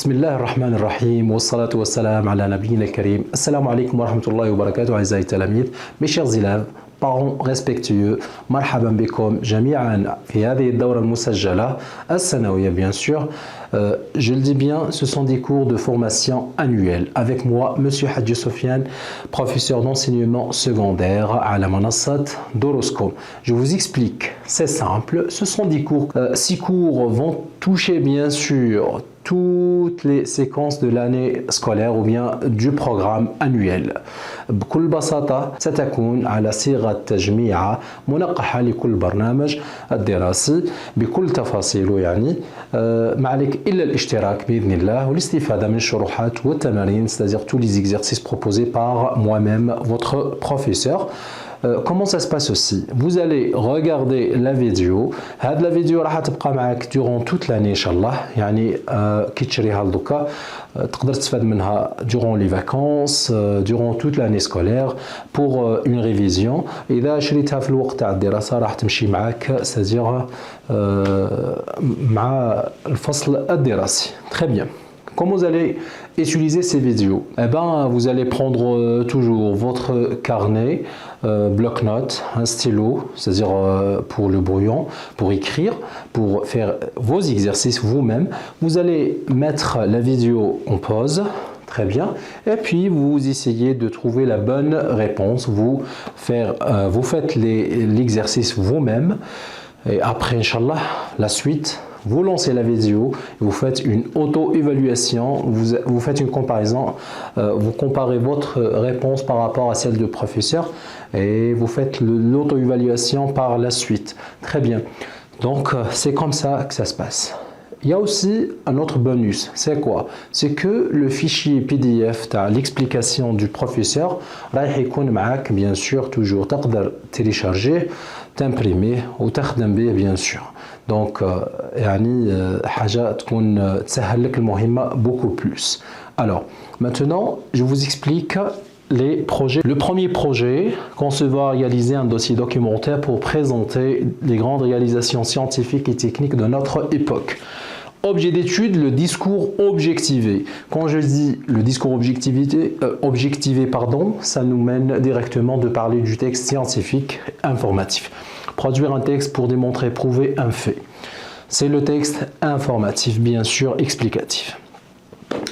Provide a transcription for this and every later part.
بسم الله الرحمن الرحيم والصلاة والسلام على نبينا الكريم. Assalamu alaikum wa rahmatullahi wa barakatuh, أعزائي التلاميذ. Mes chers élèves, parents respectueux, مرحبا بكم جميعا في هذه الدورة المسجلة السنوية bien sûr. Je le dis bien, ce sont des cours de formation annuels. Avec moi, Monsieur Hadji Sofiane, professeur d'enseignement secondaire à la Manassat d'Oroscom. Je vous explique, c'est simple, ce sont des cours. 6 cours vont toucher bien sûr toutes les séquences de l'année scolaire ou bien du programme annuel. بكل بساطة ستكون على صيغة تجميعة منقحة لكل برنامج الدراسي بكل تفاصيله يعني ما عليك إلا الاشتراك بإذن الله والاستفادة من الشروحات والتمارين, c'est-à-dire tous les exercices proposés par moi-même, votre professeur. Comment ça se passe aussi? Vous allez regarder la vidéo. هاد la vidéo راح تبقى معك durant toute l'année إن شاء الله. يعني كي تشريها لدوكا تقدر تستفاد منها durant les vacances, durant toute l'année scolaire pour une révision. إذا شريتها في الوقت تاع الدراسة راح تمشي معك, c'est-à-dire مع الفصل الدراسي. Très bien. Comment vous allez utiliser ces vidéos? Eh ben, vous allez prendre toujours votre carnet, bloc-notes, un stylo, c'est-à-dire pour le brouillon, pour écrire, pour faire vos exercices vous-même. Vous allez mettre la vidéo en pause, très bien, et puis vous essayez de trouver la bonne réponse. Vous faites l'exercice vous-même, et après, Inch'Allah, la suite. Vous lancez la vidéo, vous faites une auto-évaluation, vous faites une comparaison, vous comparez votre réponse par rapport à celle du professeur et vous faites l'auto-évaluation par la suite. Très bien. Donc, c'est comme ça que ça se passe. Il y a aussi un autre bonus, c'est quoi? C'est que le fichier PDF, l'explication du professeur, bien sûr, toujours, télécharger, t'imprimer ou t'خدم به bien sûr. Donc, يعني حاجة تكون تسهل لك المهمة beaucoup plus. Alors, maintenant, je vous explique les projets. Le premier projet, concevoir, réaliser un dossier documentaire pour présenter les grandes réalisations scientifiques et techniques de notre époque. Objet d'étude, le discours objectivé. Quand je dis le discours objectivé, ça nous mène directement de parler du texte scientifique informatif. Produire un texte pour démontrer, prouver un fait. C'est le texte informatif, bien sûr, explicatif.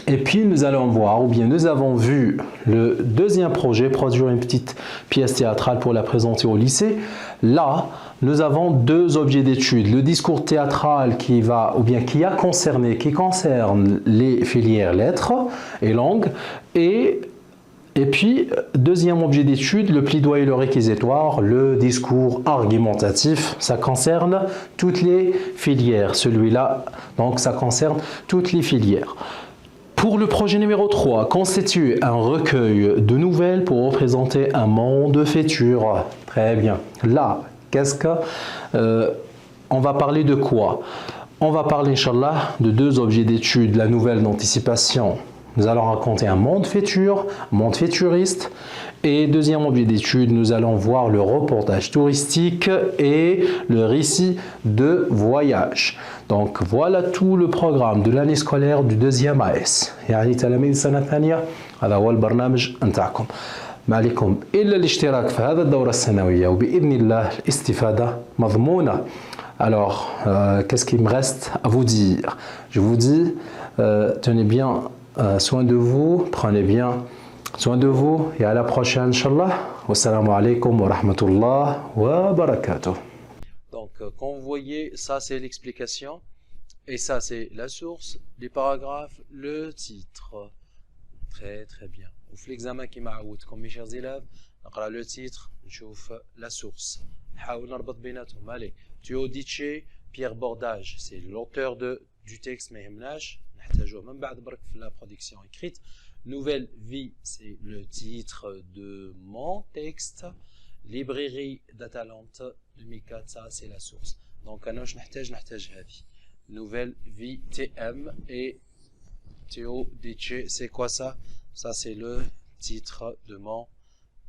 Et puis nous allons voir, ou bien nous avons vu le deuxième projet, produire une petite pièce théâtrale pour la présenter au lycée. Là, nous avons deux objets d'étude. Le discours théâtral qui concerne les filières lettres et langues. Et puis, deuxième objet d'étude, le plaidoyer et le réquisitoire, le discours argumentatif. Ça concerne toutes les filières. Celui-là, donc, ça concerne toutes les filières. Pour le projet numéro 3, constituer un recueil de nouvelles pour représenter un monde futur. Très bien. Là, on va parler de quoi? On va parler, Inch'Allah, de deux objets d'étude, la nouvelle d'anticipation. Nous allons raconter un monde futur, un monde futuriste. Et deuxième objet d'étude, nous allons voir le reportage touristique et le récit de voyage. Donc voilà tout le programme de l'année scolaire du deuxième AS. يعني تلاميذ السنة الثانية هذا هو البرنامج نتاعكم. ما عليكم إلا الاشتراك في هذا الدورة السنوية وبإذن الله الاستفادة مضمونة. Alors, qu'est-ce qu'il me reste à vous dire? Je vous dis, tenez bien soin de vous, prenez bien soin de vous et à la prochaine, Inch'Allah. Wassalamu alaikum wa rahmatullah wa barakatuh. Donc, quand vous voyez, ça c'est l'explication et ça c'est la source, les paragraphes, le titre. Très très bien. وفي l'examen qui معودكم mes chers élèves, نقرأ le titre, نشوف la source. نحاول نربط بيناتهم. Allez, Théodice, Pierre Bordage, c'est l'auteur du texte ما يهمناش. نحتاجوه من بعد برك في la production écrite. Nouvelle vie, c'est le titre de mon texte. Librairie d'Atalante 2004, ça c'est la source. Donc, نحتاج هذه. Nouvelle vie, TM et Théodice, c'est quoi ça? Ça c'est le titre de mon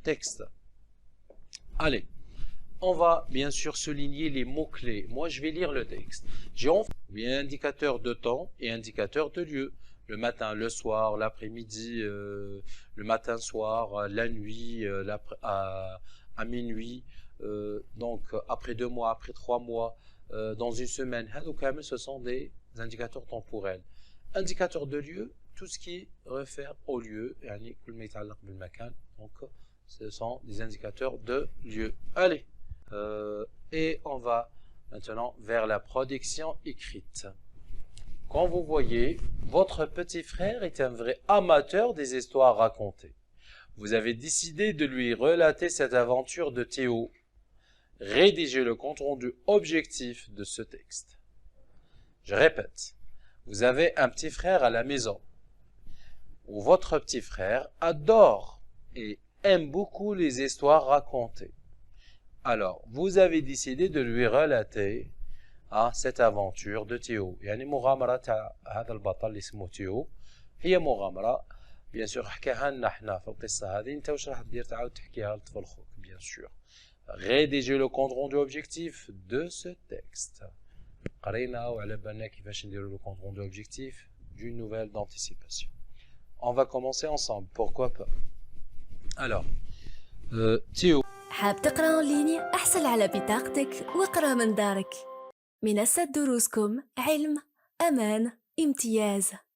texte. Allez, on va bien sûr souligner les mots-clés. Moi, je vais lire le texte. J'ai bien indicateur de temps et indicateur de lieu. le matin, le soir, l'après-midi, le matin, soir, la nuit, à minuit, donc après 2 mois, après 3 mois, dans une semaine. Ce sont des indicateurs temporels. Indicateurs de lieu, tout ce qui réfère au lieu, donc ce sont des indicateurs de lieu. Allez, et on va maintenant vers la production écrite. Quand vous voyez, votre petit frère est un vrai amateur des histoires racontées. Vous avez décidé de lui relater cette aventure de Théo. Rédigez le compte-rendu objectif de ce texte. Je répète, vous avez un petit frère à la maison, où votre petit frère adore et aime beaucoup les histoires racontées. Alors, vous avez décidé de lui relater cette aventure de Théo. يعني مغامرة تاع هذا البطل اللي اسمه تيو هي مغامرة بيان سور حكاها لنا حنا في القصة هذه. انت واش راح دير تعاود تحكيها لطفل خوك بيان سور. Rédigez le compte rendu objectif de ce texte. قرينا وعلى بالنا كيفاش نديروا le compte rendu objectif d'une nouvelle d'anticipation. On va commencer ensemble, pourquoi pas. Alors, تيو. حاب تقرا اونلاين؟ احصل على بطاقتك واقرا من دارك. منصة دروسكم، علم، امان، امتياز.